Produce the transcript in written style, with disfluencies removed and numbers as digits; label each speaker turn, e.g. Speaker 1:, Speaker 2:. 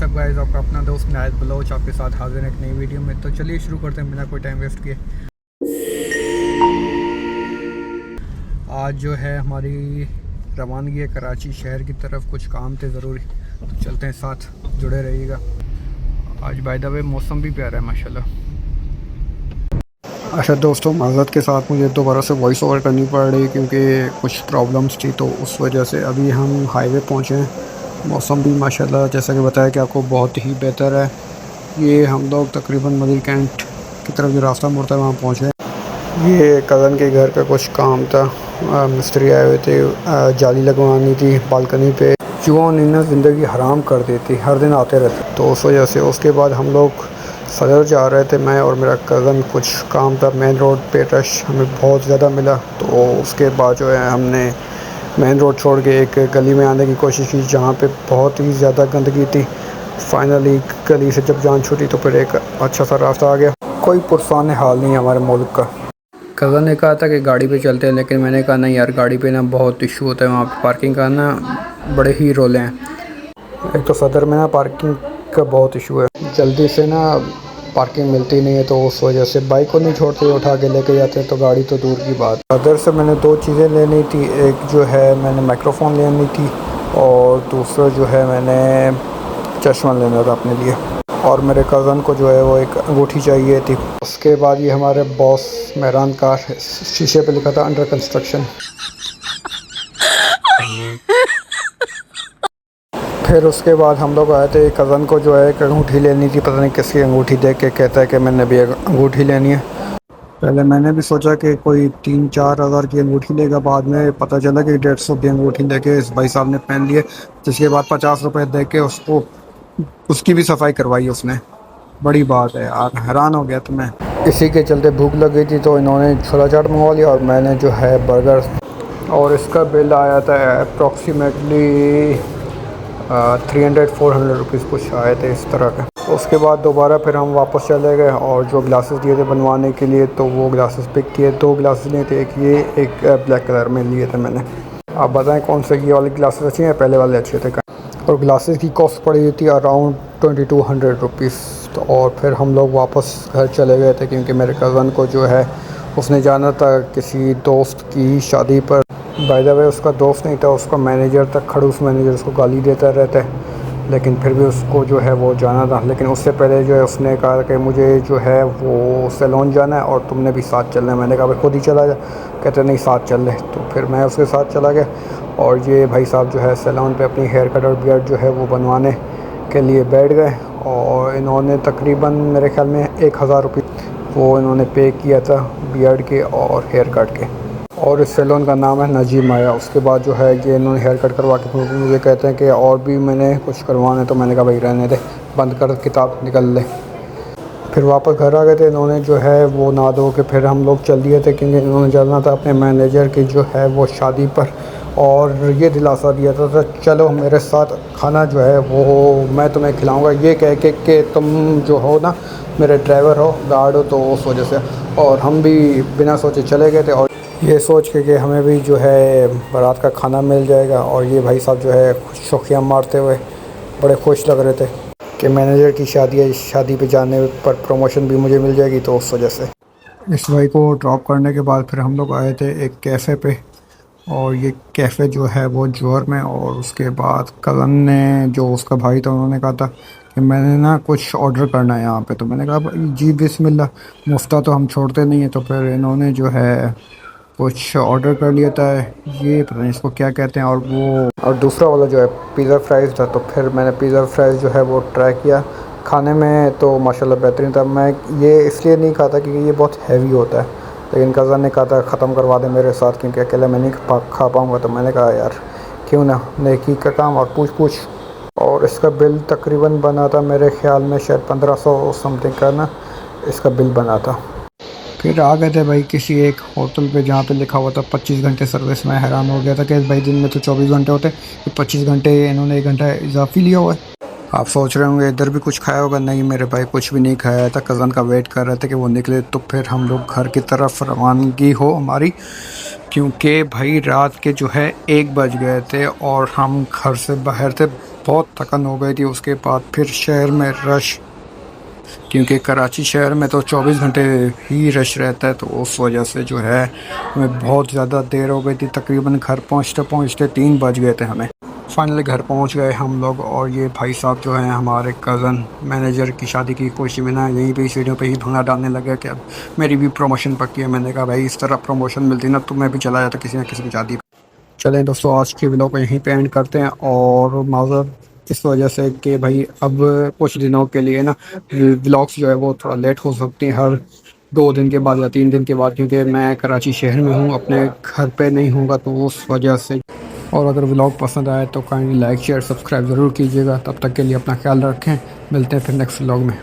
Speaker 1: WhatsApp guys, आपका अपना दोस्त नायत बलोच आपके साथ हाजिर है एक नई वीडियो में। तो चलिए शुरू करते हैं बिना कोई टाइम वेस्ट किए। आज जो है हमारी रवानगी है कराची शहर की तरफ, कुछ काम थे ज़रूरी, तो चलते हैं, साथ जुड़े रहिएगा। आज बाय द वे मौसम भी प्यारा है माशाल्लाह। अच्छा दोस्तों, माज़रत के साथ मुझे दोबारा से वॉइस ओवर करनी पड़ रही क्योंकि कुछ प्रॉब्लम्स थी, तो उस वजह से अभी हम हाईवे पहुँचे हैं। मौसम भी माशाल्लाह जैसा कि बताया कि आपको बहुत ही बेहतर है। ये हम लोग तकरीबन मदीर कैंट की तरफ जो रास्ता मुड़ता है वहाँ पहुँचे। ये कज़न के घर पे कुछ काम था, मिस्त्री आए हुए थे, जाली लगवानी थी बालकनी पे। जो इन्हें ज़िंदगी हराम कर देती, हर दिन आते रहते, तो उस वजह से उसके बाद हम लोग सदर जा रहे थे, मैं और मेरा कज़न। कुछ काम था मेन रोड पे, रश हमें बहुत ज़्यादा मिला, तो उसके बाद जो है हमने मेन रोड छोड़ के एक गली में आने की कोशिश की जहाँ पे बहुत ही ज़्यादा गंदगी थी। फाइनली गली से जब जान छूटी तो फिर एक अच्छा सा रास्ता आ गया। कोई पुरसान हाल नहीं हमारे मुल्क का। कज़न ने कहा था कि गाड़ी पे चलते हैं, लेकिन मैंने कहा नहीं यार, गाड़ी पे ना बहुत इशू होता है, वहाँ पे पार्किंग का ना बड़े ही रोले हैं। एक तो सदर में ना पार्किंग का बहुत इशू है, जल्दी से ना पार्किंग मिलती नहीं है, तो उस वजह से बाइक को नहीं छोड़ते, उठा के लेके जाते हैं, तो गाड़ी तो दूर की बात। सदर से मैंने दो चीज़ें लेनी थी, एक जो है मैंने माइक्रोफोन लेनी थी और दूसरा जो है मैंने चश्मा लेना था अपने लिए, और मेरे कज़न को जो है वो एक अंगूठी चाहिए थी। उसके बाद ये हमारे बॉस मेहरान कार, शीशे पे लिखा था अंडर कंस्ट्रक्शन। फिर उसके बाद हम लोग आए थे, कज़न को जो है एक अंगूठी लेनी थी, पता नहीं किसकी अंगूठी देख के कहता है कि मैंने भी एक अंगूठी लेनी है। पहले मैंने भी सोचा कि कोई 3-4 हज़ार की अंगूठी लेगा, बाद में पता चला कि 150 की अंगूठी लेके इस भाई साहब ने पहन लिए, जिसके बाद 50 रुपये दे के उसको उसकी भी सफाई करवाई उसने। बड़ी बात है यार, हैरान हो गया तो मैं। इसी के चलते भूख लग गई थी, तो इन्होंने छोला चाट मंगवा लिया और मैंने जो है बर्गर, और इसका बिल आया था अप्रॉक्सीमेटली 300-400 रुपीज़ कुछ आए थे इस तरह का। उसके बाद दोबारा फिर हम वापस चले गए और जो ग्लासेस दिए थे बनवाने के लिए, तो वो ग्लासेस पिक किए। 2 ग्लासेस लिए थे, एक ये एक ब्लैक कलर में लिए थे मैंने। आप बताएं कौन से ये वाले ग्लासेस अच्छे हैं, पहले वाले अच्छे थे? और ग्लासेस की कॉस्ट पड़ी थी अराउंड 2200 रुपीज़। तो और फिर हम लोग वापस घर चले गए थे क्योंकि मेरे कज़न को जो है उसने जाना था किसी दोस्त की शादी पर। बाय द वे उसका दोस्त नहीं था, उसका मैनेजर था, खड़ूस मैनेजर, उसको गाली देता रहता है, लेकिन फिर भी उसको जो है वो जाना था। लेकिन उससे पहले जो है उसने कहा कि मुझे जो है वो सैलून जाना है और तुमने भी साथ चलना है। मैंने कहा भाई खुद ही चला जा, कहते नहीं साथ चल ले, तो फिर मैं उसके साथ चला गया। और ये भाई साहब जो है सैलून पे अपनी हेयर कट और बियर्ड जो है वो बनवाने के लिए बैठ गए, और इन्होंने तकरीबन मेरे ख्याल में 1000 रुपये वो इन्होंने पे किया था बियर्ड के और हेयर कट के। और इस सैलून का नाम है नजीम आया। उसके बाद जो है ये इन्होंने हेयर कट करवा के मुझे कहते हैं कि और भी मैंने कुछ करवाना है, तो मैंने कहा भाई रहने दे, बंद कर किताब, निकल ले। फिर वापस घर आ गए थे, इन्होंने जो है वो नहा धो के फिर हम लोग चल दिए थे क्योंकि इन्होंने जाना था अपने मैनेजर की जो है वो शादी पर, और ये दिलासा दिया था चलो मेरे साथ खाना जो है वो मैं तुम्हें खिलाऊंगा, ये कह के कि तुम जो हो ना मेरे ड्राइवर हो, गार्ड हो, तो उस वजह से। और हम भी बिना सोचे चले गए थे, और ये सोच के कि हमें भी जो है बारात का खाना मिल जाएगा। और ये भाई साहब जो है शौकियाँ मारते हुए बड़े खुश लग रहे थे कि मैनेजर की शादी है, शादी पे जाने पर प्रमोशन भी मुझे मिल जाएगी, तो उस वजह से। इस भाई को ड्रॉप करने के बाद फिर हम लोग आए थे एक कैफ़े पे, और ये कैफ़े जो है वो जोहर में। और उसके बाद कज़न ने, जो उसका भाई था, उन्होंने कहा था कि मैंने ना कुछ ऑर्डर करना है यहाँ पे, तो मैंने कहा जी बिस्मिल्लाह, मुफ्ता तो हम छोड़ते नहीं हैं। तो फिर इन्होंने जो है कुछ ऑर्डर कर लिया था, ये पता नहीं इसको क्या कहते हैं, और वो और दूसरा वाला जो है पिज़्ज़ा फ्राइज़ था। तो फिर मैंने पिज़्ज़ा फ्राइज़ जो है वो ट्राई किया, खाने में तो माशाल्लाह बेहतरीन था। मैं ये इसलिए नहीं खाता क्योंकि ये बहुत हैवी होता है, लेकिन कज़न ने कहा था ख़त्म करवा दे मेरे साथ क्योंकि अकेला मैं नहीं खा पाऊँगा। तो मैंने कहा यार क्यों ना, नेकी का काम और पूछ। और इसका बिल तकरीबन बना था मेरे ख्याल में शायद 1500 समथिंग का ना इसका बिल बना था। फिर आ गए थे भाई किसी एक होटल पे जहाँ पे लिखा हुआ था 25 घंटे सर्विस। मैं हैरान हो गया था कि भाई दिन में तो 24 घंटे होते, 25 घंटे इन्होंने 1 घंटा इजाफी लिया हुआ है। आप सोच रहे होंगे इधर भी कुछ खाया होगा, नहीं मेरे भाई कुछ भी नहीं खाया था। कज़न का वेट कर रहे थे कि वो निकले, तो फिर हम लोग घर की तरफ रवानगी हो हमारी, क्योंकि भाई रात के जो है 1 बज गए थे और हम घर से बाहर थे बहुत थकन हो गई थी। उसके बाद फिर शहर में रश, क्योंकि कराची शहर में तो 24 घंटे ही रश रहता है, तो उस वजह से जो है हमें बहुत ज़्यादा देर हो गई थी। तकरीबन घर पहुंचते पहुंचते 3 बज गए थे हमें। फाइनली घर पहुंच गए हम लोग, और ये भाई साहब जो हैं हमारे कज़न मैनेजर की शादी की खुशी में ना यहीं पे सीढ़ियों पे ही भंगा डालने लगे कि अब मेरी भी प्रमोशन पक्की है। मैंने कहा भाई इस तरह प्रमोशन मिलती ना तो मैं भी चला जाता किसी न किसी की शादी। चलें दोस्तों, आज के व्लॉग को यहीं पे एंड करते हैं। और माज़र इस वजह से कि भाई अब कुछ दिनों के लिए ना व्लॉग्स जो है वो थोड़ा लेट हो सकती हैं, हर 2 दिन के बाद या 3 दिन के बाद, क्योंकि मैं कराची शहर में हूँ, अपने घर पे नहीं हूँगा, तो उस वजह से। और अगर व्लॉग पसंद आए तो काइंडली लाइक शेयर सब्सक्राइब ज़रूर कीजिएगा। तब तक के लिए अपना ख्याल रखें, मिलते हैं फिर नेक्स्ट व्लॉग में।